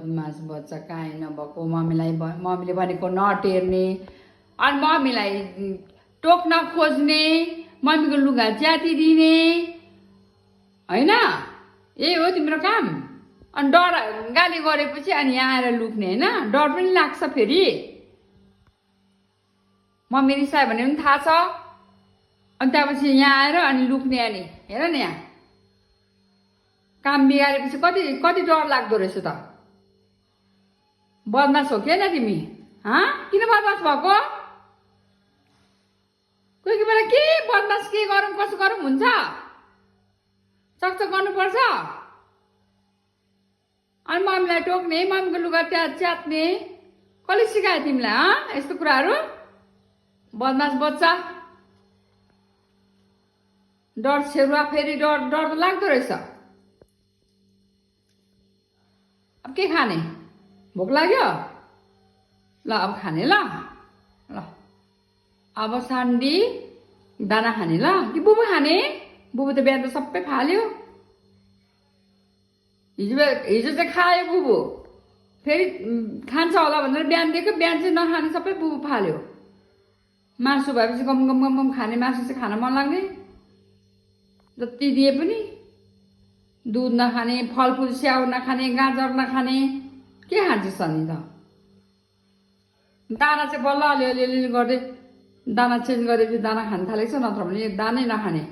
बदमास बच्चा काहीँ नभएको मम्मीले भनेको नटेर्ने अनि मम्मीलाई टोक्न खोज्ने मम्मीको लुगा च्याति दिने होइन यही हो तिम्रो काम अनि डर गाली गरेपछि अनि यहाँ आएर लुक्ने होइन डर पनि लाग्छ फेरि मम्मी रिसायो भने पनि थाहा छ अनि त्यहाँपछि यहाँ आएर अनि लुक्ने अनि हेर न यहाँ काम बिगारेपछि कति कति डर लाग्दो रहेछ त बदमास हो के न तिमी किन बदमास भएको कोही बेला के बदमास के गरौँ कसो गरौँ हुन्छ चकचक गर्नुपर्छ अनि मम्मीलाई टोक्ने मम्मीको लुगा च्यात्ने कसले सिकायो तिमीलाई यस्तो कुराहरू बदमास बच्चा डर सेरुवा फेरि डर डर त लाग्दो रहेछ अब के खाने भोक लाग्यो ल अब खाने ल ल अब सान्डी दाना खाने ल कि बुबु खाने बुबु त बिहान त सबै फाल्यो हिजो चाहिँ खायो बुबु फेरि खान्छ होला भनेर बिहान दिएको बिहान चाहिँ नखाने सबै बुबु फाल्यो मासु भएपछि गम गम गम गम खाने मासु चाहिँ खान मन लाग्ने जति दिए पनि दुध नखाने फलफुल स्याउ नखाने गाजर नखाने के खान्छस् अनि त दाना चाहिँ बल्ल अलिअलि गर्दै दाना चेन्ज गरेपछि दाना खान थालेको छ नत्र भने दानै नखाने